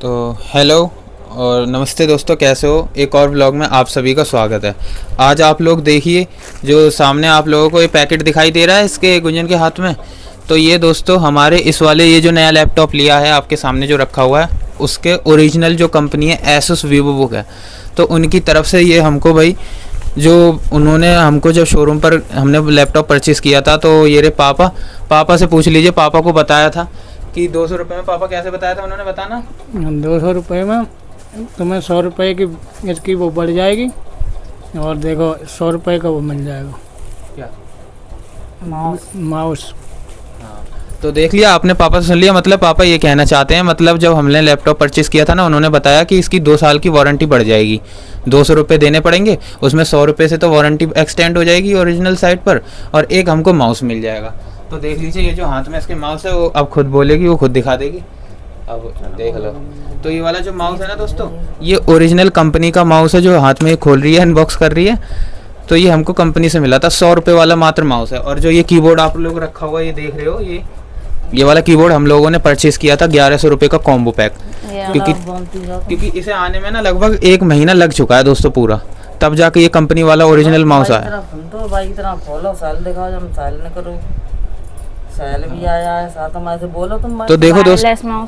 तो हेलो और नमस्ते दोस्तों, कैसे हो। एक और व्लॉग में आप सभी का स्वागत है। आज आप लोग देखिए, जो सामने आप लोगों को ये पैकेट दिखाई दे रहा है इसके गुंजन के हाथ में, तो ये दोस्तों हमारे इस वाले ये जो नया लैपटॉप लिया है आपके सामने जो रखा हुआ है, उसके ओरिजिनल जो कंपनी है एसुस वीवोबुक है, तो उनकी तरफ से ये हमको भाई जो उन्होंने हमको जब शोरूम पर हमने लैपटॉप परचेज़ किया था, तो ये रे पापा से पूछ लीजिए, पापा को बताया था कि 200 रुपये में। पापा कैसे बताया था उन्होंने, बताना। 200 रुपये में तुम्हें 100 रुपये की इसकी वो बढ़ जाएगी और देखो 100 रुपये का वो मिल जाएगा क्या, माउस। तो देख लिया आपने, पापा से सुन लिया। मतलब पापा ये कहना चाहते हैं, मतलब जब हमने लैपटॉप परचेज़ किया था ना, उन्होंने बताया कि इसकी 2 साल की वारंटी बढ़ जाएगी, 200 रुपये देने पड़ेंगे, उसमें 100 रुपये से तो वारंटी एक्सटेंड हो जाएगी ओरिजिनल साइट पर, और एक हमको माउस मिल जाएगा। तो देख लीजिए, ये जो हाथ में इसके माउस है वो अब खुद बोलेगी, वो खुद दिखा देगी। अब देख लो, तो ये वाला जो माउस है ना दोस्तों, ये ओरिजिनल कंपनी का माउस है, जो हाथ में खोल रही है, अनबॉक्स कर रही है। तो ये हमको कंपनी से मिला था, 100 रुपये वाला मात्र माउस है। और जो ये कीबोर्ड आप लोग रखा हुआ ये देख रहे हो, ये वाला कीबोर्ड हम लोगों ने परचेज़ किया था 1100 रुपये का कॉम्बो पैक, क्योंकि इसे आने में ना लगभग 1 महीना लग चुका है दोस्तों पूरा, तब जाके ये कंपनी वाला ओरिजिनल माउस आया। भी आया है साथ में, ऐसे बोलो तुम। तो देखो दोस्तों,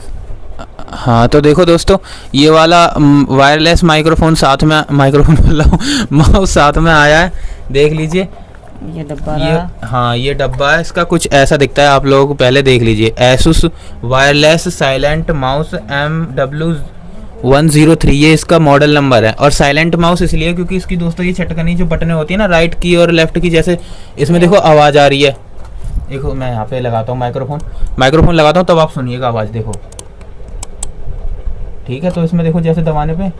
हाँ तो देखो दोस्तों, ये वाला वायरलेस माइक्रोफोन साथ में, माइक्रोफोन वाला माउस साथ में आया है, देख लीजिए। ये डब्बा हाँ ये डब्बा है, इसका कुछ ऐसा दिखता है, आप लोगों को पहले देख लीजिए। Asus wireless silent mouse MW103 ये इसका मॉडल नंबर है। और साइलेंट माउस इसलिए क्योंकि इसकी दोस्तों ये चटकनी जो बटनें होती है ना, राइट की और लेफ्ट की, जैसे इसमें देखो आवाज़ आ रही है। देखो मैं यहाँ पे लगाता हूँ माइक्रोफोन लगाता हूँ, तब आप सुनिएगा आवाज़, देखो ठीक है। तो इसमें देखो जैसे दबाने पे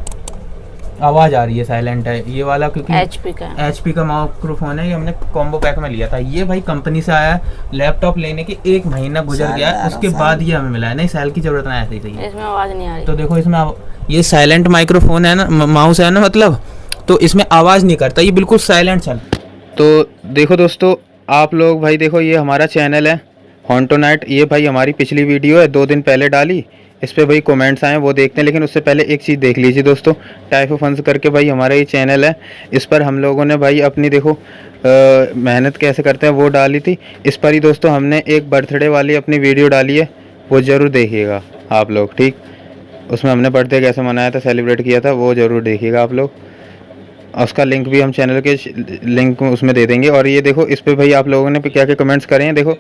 आवाज़ आ रही है, साइलेंट है ये वाला, क्योंकि HP का माइक्रोफोन है। ये हमने कॉम्बो पैक में लिया था, ये भाई कंपनी से आया है। लैपटॉप लेने के 1 महीना गुजर गया है, उसके बाद ये हमें मिला है। नहीं सेल की जरूरत ना, ऐसे ही सही है, इसमें आवाज़ नहीं आ रही। तो देखो इसमें ये साइलेंट माइक्रोफोन है ना, माउस है ना, मतलब तो इसमें आवाज़ नहीं करता, ये बिल्कुल साइलेंट चल। तो देखो दोस्तों आप लोग भाई, देखो ये हमारा चैनल है हॉन्टोनाइट, ये भाई हमारी पिछली वीडियो है 2 दिन पहले डाली, इस पर भाई कमेंट्स आए वो देखते हैं। लेकिन उससे पहले एक चीज़ देख लीजिए दोस्तों, टाइफो फंस करके भाई हमारा ये चैनल है, इस पर हम लोगों ने भाई अपनी देखो मेहनत कैसे करते हैं वो डाली थी। इस पर ही दोस्तों हमने एक बर्थडे वाली अपनी वीडियो डाली है, वो ज़रूर देखिएगा आप लोग, ठीक। उसमें हमने बर्थडे कैसे मनाया था, सेलिब्रेट किया था, वो ज़रूर देखिएगा आप लोग। उसका लिंक भी हम चैनल के लिंक उसमें दे देंगे। और ये देखो इस पे भाई आप लोगों ने क्या क्या कमेंट्स करे हैं। देखो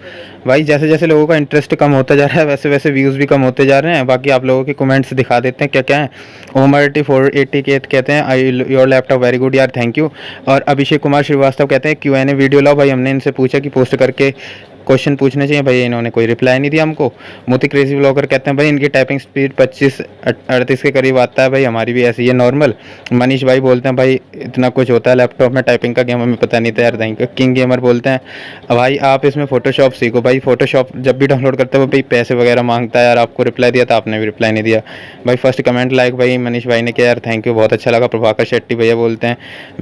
भाई जैसे जैसे लोगों का इंटरेस्ट कम होता जा रहा है, वैसे वैसे व्यूज़ भी कम होते जा रहे हैं। बाकी आप लोगों के कमेंट्स दिखा देते हैं क्या क्या है। ओमर 480 के कहते हैं I your laptop very good यार, थैंक यू। और अभिषेक कुमार श्रीवास्तव कहते हैं Q&A वीडियो लाओ। भाई हमने इनसे पूछा कि पोस्ट करके क्वेश्चन पूछने चाहिए, भाई इन्होंने कोई रिप्लाई नहीं दिया हमको। मोती क्रेजी ब्लॉगर कहते हैं भाई इनकी टाइपिंग स्पीड 25-38 के करीब आता है, भाई हमारी भी ऐसी है नॉर्मल। मनीष भाई बोलते हैं भाई इतना कुछ होता है लैपटॉप में टाइपिंग का, गेम हमें पता नहीं था यार। Thank you. किंग गेमर बोलते हैं भाई आप इसमें फ़ोटोशॉप सीखो। भाई फ़ोटोशॉप जब भी डाउनलोड करते हो भाई पैसे वगैरह मांगता है यार, आपको रिप्लाई दिया था आपने भी रिप्लाई नहीं दिया। भाई फर्स्ट कमेंट लाइक भाई मनीष भाई ने किया यार, थैंक यू, बहुत अच्छा लगा। प्रभाकर शेट्टी भैया बोलते हैं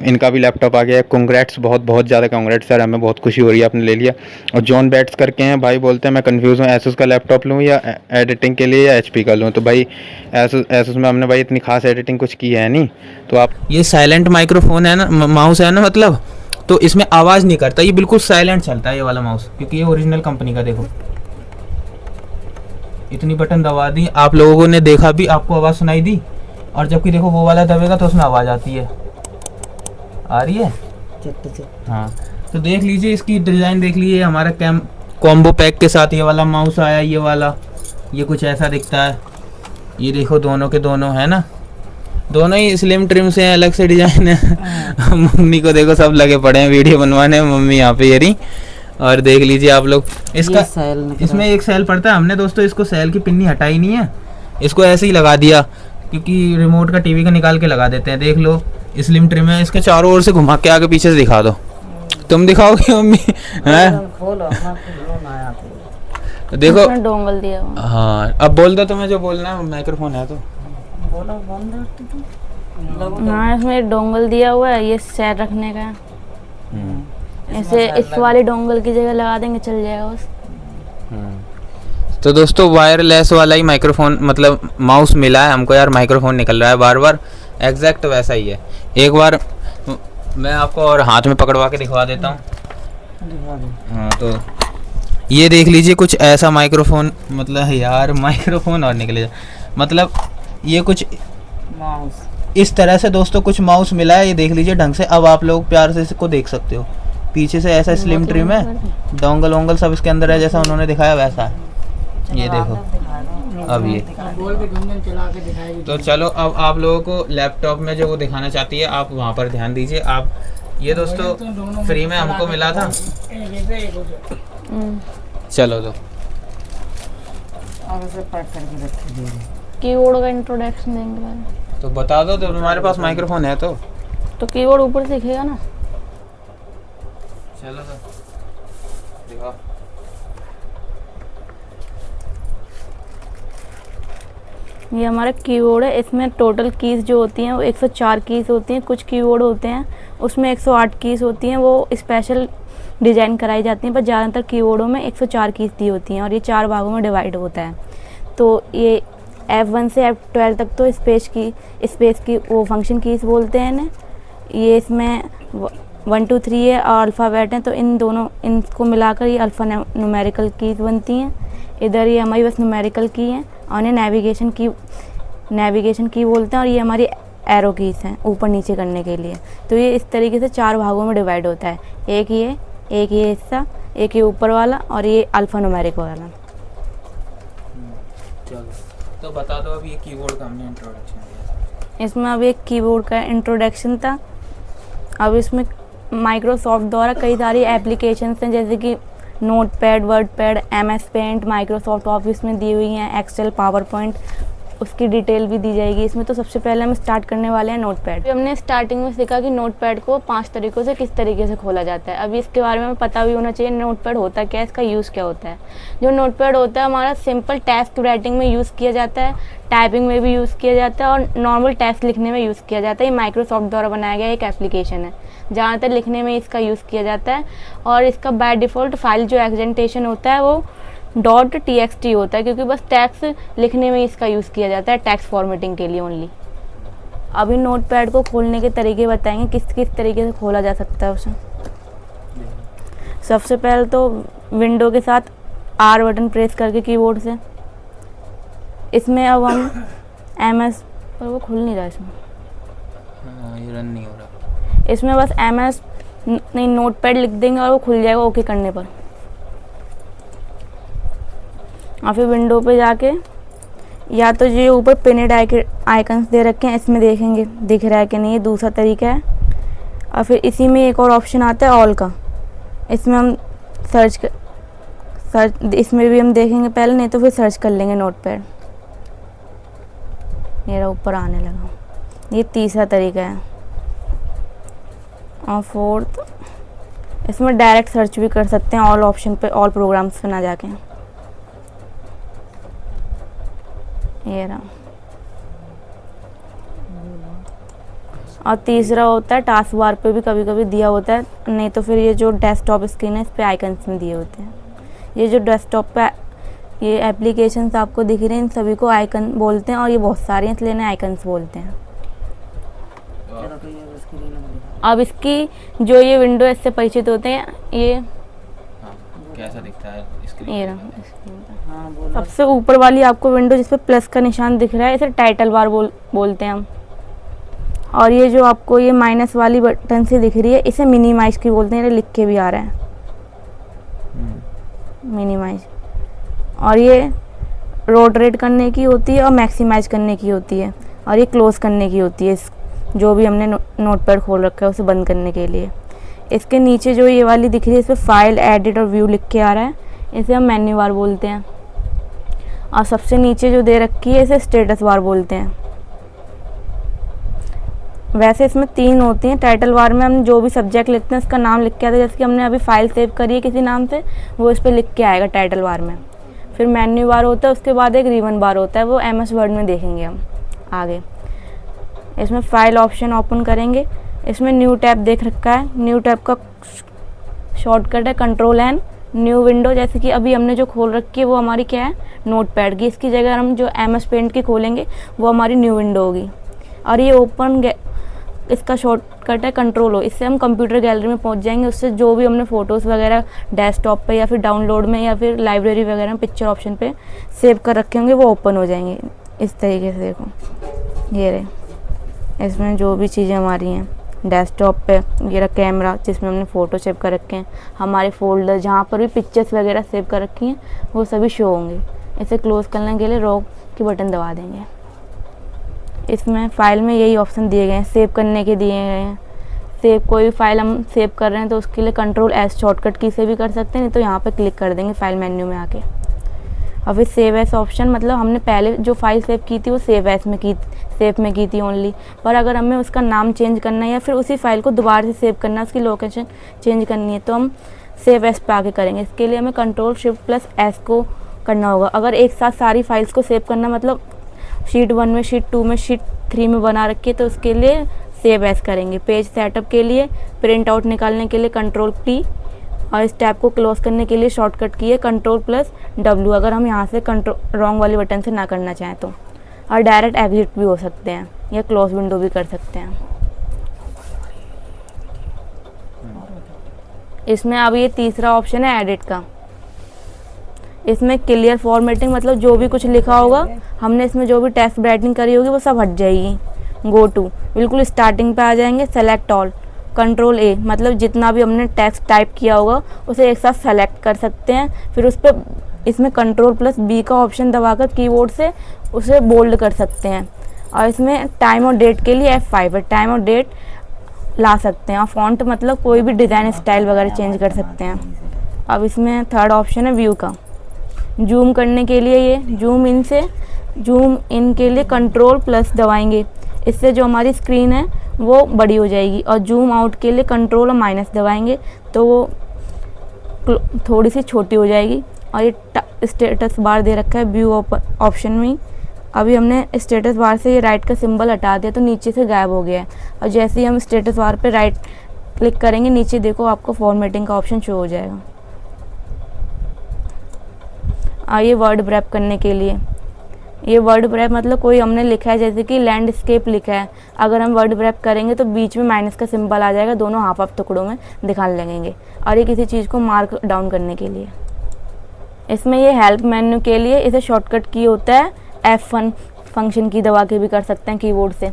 इनका भी लैपटॉप आ गया है, कांग्रेट्स, बहुत बहुत ज़्यादा कांग्रेट्स सर, हमें बहुत खुशी हो रही है आपने ले लिया। और जॉन बैट्स करके हैं भाई, बोलते हैं मैं कंफ्यूज हूँ एसुस का लैपटॉप लूँ या एडिटिंग के लिए या HP का लूँ। तो भाई एसुस में हमने भाई इतनी खास एडिटिंग कुछ की है नहीं। तो आप ये साइलेंट माइक्रोफोन है ना, माउस है ना, मतलब तो इसमें आवाज़ नहीं करता, ये बिल्कुल साइलेंट चलता है ये वाला माउस, क्योंकि ये ओरिजिनल कंपनी का। देखो इतनी बटन दबा दी, आप लोगों ने देखा भी, आपको आवाज़ सुनाई दी। और जबकि देखो वो वाला दबेगा तो उसमें आवाज़ आती है, आ रही है। हाँ तो देख लीजिए इसकी डिज़ाइन देख लीजिए, हमारा कॉम्बो पैक के साथ ये वाला माउस आया। ये वाला ये कुछ ऐसा दिखता है, ये देखो दोनों के दोनों है ना, दोनों ही स्लिम ट्रिम से हैं, अलग से डिज़ाइन है। मम्मी को देखो सब लगे पड़े हैं वीडियो बनवाने, मम्मी यहाँ पे ये रही। और देख लीजिए आप लोग इसका, इसमें एक सेल पड़ता है, हमने दोस्तों इसको सेल की पिन्नी हटाई नहीं है, इसको ऐसे ही लगा दिया, क्योंकि रिमोट का टीवी का निकाल के लगा देते हैं। देख लो स्लिम ट्रिम है, इसके चारों ओर से घुमा के आगे पीछे से दिखा दो। तुम दिखाओगे मम्मी? हैं देखो डोंगल दिया हुआ। हाँ अब बोल दो तुम्हें जो बोलना है, माइक्रोफोन है तो बोलो। हाँ इसमें एक डोंगल दिया हुआ है, ये सेट रखने का है। ऐसे इस वाली डोंगल की जगह लगा देंगे, चल जाएगा बस। तो दोस्तों वायरलेस वाला ही माइक्रोफोन मतलब माउस मिला है हमको यार, माइक्रोफोन निकल रहा है बार बार, एग्जैक्ट वैसा ही है। एक बार मैं आपको और हाथ में पकड़वा के दिखवा देता हूँ। हाँ तो ये देख लीजिए कुछ ऐसा माइक्रोफोन, मतलब यार माइक्रोफोन और निकले मतलब ये कुछ माउस इस तरह से दोस्तों कुछ माउस मिला है, ये देख लीजिए ढंग से। अब आप लोग प्यार से इसको देख सकते हो, पीछे से ऐसा स्लिम ट्रिम है, डोंगल वोंगल सब इसके अंदर है जैसा उन्होंने दिखाया वैसा है। ये देखो अब ये बोल के गुंजन चला के दिखाएगी। तो चलो अब आप लोगों को लैपटॉप में जो वो दिखाना चाहती है आप वहाँ पर ध्यान दीजिए। आप ये दोस्तों फ्री में हमको मिला था। चलो तो अब इसे पैक करके रखिए। कीबोर्ड का इंट्रोडक्शन देंगे पहले। तो बता दो, तो तुम्हारे पास माइक्रोफोन है तो कीबोर्ड ऊपर से दिखेगा ना। चलो तो दिखाओ। ये हमारा कीबोर्ड है, इसमें टोटल कीज़ जो होती हैं वो 104 कीज़ होती हैं। कुछ कीबोर्ड होते हैं उसमें 108 कीज़ होती हैं, वो स्पेशल डिज़ाइन कराई जाती हैं, पर ज़्यादातर कीबोर्डों में 104 कीज़ दी होती हैं और ये 4 भागों में डिवाइड होता है। तो ये F1 से F12 तक तो स्पेस की वो फंक्शन कीज़ बोलते हैं इन्हें। ये इसमें 1 2 3 है और अल्फ़ाबेट हैं, तो इन दोनों इनको मिलाकर ये अल्फ़ा न्यूमेरिकल कीज़ बनती हैं। इधर ये हमारी बस न्यूमेरिकल की हैं और इन्हें नेविगेशन की बोलते हैं, और ये हमारी एरो कीज़ हैं ऊपर नीचे करने के लिए। तो ये इस तरीके से 4 भागों में डिवाइड होता है, एक ये हिस्सा, एक ये ऊपर वाला और ये अल्फ़ा न्यूमेरिक वाला। चलो तो बता दो अब ये कीबोर्ड का हमने इंट्रोडक्शन दिया। इसमें अब एक कीबोर्ड का इंट्रोडक्शन था। अब इसमें माइक्रोसॉफ्ट द्वारा कई सारी एप्लीकेशंस हैं, जैसे कि Notepad, WordPad, MS Paint, Microsoft Office में दी हुई हैं, एक्सेल, पावर पॉइंट, उसकी डिटेल भी दी जाएगी इसमें। तो सबसे पहले हम स्टार्ट करने वाले हैं नोटपैड। हमने स्टार्टिंग में सीखा कि नोटपैड को 5 तरीक़ों से किस तरीके से खोला जाता है। अभी इसके बारे में हमें पता भी होना चाहिए नोटपैड होता क्या है, इसका यूज़ क्या होता है। जो नोटपैड होता है हमारा सिंपल टेक्स्ट राइटिंग में यूज़ किया जाता है, टाइपिंग में भी यूज़ किया जाता है और नॉर्मल टेक्स्ट लिखने में यूज़ किया जाता है। ये माइक्रोसॉफ्ट द्वारा बनाया गया एक एप्लीकेशन है, ज़्यादातर लिखने में इसका यूज़ किया जाता है। और इसका बाय डिफ़ॉल्ट फाइल जो एक्सटेंशन होता है वो .txt होता है, क्योंकि बस टेक्स्ट लिखने में इसका यूज़ किया जाता है, टेक्स्ट फॉर्मेटिंग के लिए ओनली। अभी नोटपैड को खोलने के तरीके बताएंगे किस किस तरीके से खोला जा सकता है उसे। सबसे पहले तो विंडो के साथ R बटन प्रेस करके कीबोर्ड से, इसमें अब हम MS पर वो खुल नहीं रहा इसमें। हाँ, ये रन नहीं हो रहा। इसमें बस MS नहीं नोटपैड लिख देंगे और वो खुल जाएगा ओके करने पर। और फिर विंडो पे जाके या तो जो ऊपर पिनेड आइकन्स दे रखे हैं इसमें देखेंगे दिख रहा है कि नहीं, ये दूसरा तरीका है। और फिर इसी में एक और ऑप्शन आता है ऑल का, इसमें हम सर्च इसमें भी हम देखेंगे पहले, नहीं तो फिर सर्च कर लेंगे नोटपैड। मेरा ऊपर आने लगा, ये तीसरा तरीका है। और फोर्थ, इसमें डायरेक्ट सर्च भी कर सकते हैं ऑल ऑप्शन पे, ऑल प्रोग्राम्स पे ना जाके। ये रहा। और तीसरा होता है टास्क बार पे भी कभी कभी दिया होता है, नहीं तो फिर ये जो डेस्कटॉप स्क्रीन है इस पे आइकन्स में दिए होते हैं। ये जो डेस्कटॉप पे ये एप्लीकेशंस आपको दिख रहे हैं इन सभी को आइकन बोलते हैं, और ये बहुत सारे हैं इसलिए इन्हें आइकन्स बोलते हैं। अब इसकी जो ये विंडो इससे परिचित होते हैं, ये कैसा दिखता है स्क्रीन? ये रहा। सबसे ऊपर वाली आपको विंडो जिस पे प्लस का निशान दिख रहा है इसे टाइटल बार बोलते हैं हम। और ये जो आपको ये माइनस वाली बटन से दिख रही है इसे मिनिमाइज की बोलते हैं, ये लिख के भी आ रहा है मिनिमाइज। और ये रोटेट करने की होती है और मैक्सिमाइज करने की होती है, और ये क्लोज करने की होती है जो भी हमने नोटपैड खोल रखा है उसे बंद करने के लिए। इसके नीचे जो ये वाली दिख रही है इस पर फाइल, एडिट और व्यू लिख के आ रहा है, इसे हम मेन्यू बार बोलते हैं। और सबसे नीचे जो दे रखी है इसे स्टेटस बार बोलते हैं। वैसे इसमें 3 होती हैं। टाइटल बार में हम जो भी सब्जेक्ट लिखते हैं उसका नाम लिख के आता है, जैसे कि हमने अभी फाइल सेव करी है किसी नाम से, वो इस पर लिख के आएगा टाइटल बार में। फिर मेन्यू बार होता है, उसके बाद एक रिबन बार होता है, वो MS वर्ड में देखेंगे हम आगे। इसमें फाइल ऑप्शन ओपन करेंगे, इसमें न्यू टैब देख रखा है, न्यू टैब का शॉर्टकट है Ctrl N, न्यू विंडो, जैसे कि अभी हमने जो खोल रखी है वो हमारी क्या है, नोटपैड की। इसकी जगह हम जो MS पेंट की खोलेंगे वो हमारी न्यू विंडो होगी। और ये ओपन इसका शॉर्टकट है कंट्रोल O। इससे हम कंप्यूटर गैलरी में पहुंच जाएंगे। उससे जो भी हमने फ़ोटोज़ वगैरह डेस्कटॉप पे या फिर डाउनलोड में या फिर लाइब्रेरी वगैरह में पिक्चर ऑप्शन पे सेव कर रखे होंगे वो ओपन हो जाएंगे इस तरीके से। देखो ये रहे, इसमें जो भी चीज़ें हमारी हैं डेस्कटॉप पे, ये रहा कैमरा जिसमें हमने फ़ोटो सेव कर रखे हैं, हमारे फोल्डर जहाँ पर भी पिक्चर्स वगैरह सेव कर रखी हैं वो सभी शो होंगे। इसे क्लोज़ करने के लिए रॉक की बटन दबा देंगे। इसमें फ़ाइल में यही ऑप्शन दिए गए हैं, सेव करने के दिए गए हैं। सेव कोई भी फाइल हम सेव कर रहे हैं तो उसके लिए कंट्रोल S शॉर्टकट की से भी कर सकते हैं, नहीं तो यहाँ पे क्लिक कर देंगे फाइल मेन्यू में आके। और फिर सेव एस ऑप्शन, मतलब हमने पहले जो फाइल सेव की थी वो सेव में की थी ओनली, पर अगर हमें उसका नाम चेंज करना है या फिर उसी फाइल को दोबारा से सेव करना है, उसकी लोकेशन चेंज करनी है, तो हम सेव एस पे आके करेंगे। इसके लिए हमें Ctrl+Shift+S को करना होगा। अगर एक साथ सारी फाइल्स को सेव करना, मतलब शीट 1 में, शीट 2 में, शीट 3 में बना रखी है, तो उसके लिए सेव एस करेंगे। पेज सेटअप के लिए, प्रिंट आउट निकालने के लिए Ctrl+P, और इस टैब को क्लोज करने के लिए शॉर्टकट की है Ctrl+W, अगर हम यहाँ से रॉन्ग वाली बटन से ना करना चाहें तो। और डायरेक्ट एग्जिट भी हो सकते हैं या क्लोज विंडो भी कर सकते हैं। इसमें अब ये तीसरा ऑप्शन है एडिट का। इसमें क्लियर फॉर्मेटिंग, मतलब जो भी कुछ लिखा होगा हमने इसमें जो भी टेक्स्ट राइटिंग करी होगी वो सब हट जाएगी। गो टू, बिल्कुल स्टार्टिंग पे आ जाएंगे। सेलेक्ट ऑल, Ctrl+A, मतलब जितना भी हमने टेक्स्ट टाइप किया होगा उसे एक साथ सेलेक्ट कर सकते हैं। फिर उस पर इसमें Ctrl+B का ऑप्शन दबाकर कीबोर्ड से उसे बोल्ड कर सकते हैं। और इसमें टाइम और डेट के लिए F5 है, टाइम और डेट ला सकते हैं। और फॉन्ट, मतलब कोई भी डिज़ाइन स्टाइल वगैरह चेंज कर सकते हैं। अब इसमें थर्ड ऑप्शन है व्यू का। जूम करने के लिए ये जूम इन के लिए Ctrl+ दबाएंगे, इससे जो हमारी स्क्रीन है वो बड़ी हो जाएगी। और जूम आउट के लिए Ctrl और माइनस दबाएंगे तो वो थोड़ी सी छोटी हो जाएगी। और ये स्टेटस बार दे रखा है व्यू ऑप्शन में। अभी हमने स्टेटस बार से ये राइट का सिंबल हटा दिया तो नीचे से गायब हो गया है। और जैसे ही हम स्टेटस बार पे राइट क्लिक करेंगे, नीचे देखो आपको फॉर्मेटिंग का ऑप्शन शो हो जाएगा। ये वर्ड रैप करने के लिए, ये वर्ड रैप मतलब कोई हमने लिखा है जैसे कि लैंडस्केप लिखा है, अगर हम वर्ड रैप करेंगे तो बीच में माइनस का सिंबल आ जाएगा, दोनों हाफ हाफ टुकड़ों में दिखाने लगेंगे। और ये किसी चीज़ को मार्क डाउन करने के लिए। इसमें ये हेल्प मेन्यू के लिए, इसे शॉर्टकट की होता है F1 फंक्शन की दबा के भी कर सकते हैं कीबोर्ड से।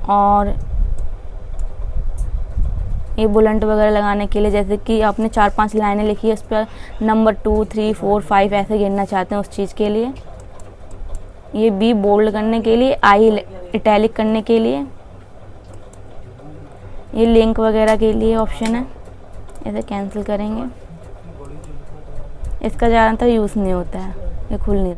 और ये बुलेट वगैरह लगाने के लिए, जैसे कि आपने 4-5 लाइनें लिखी है उस पर नंबर 2, 3, 4, 5 ऐसे गिनना चाहते हैं उस चीज़ के लिए। ये B बोल्ड करने के लिए, I इटैलिक करने के लिए, ये लिंक वगैरह के लिए ऑप्शन है, इसे कैंसिल करेंगे। इसका ज़्यादातर यूज़ नहीं होता है, ये खुल नहीं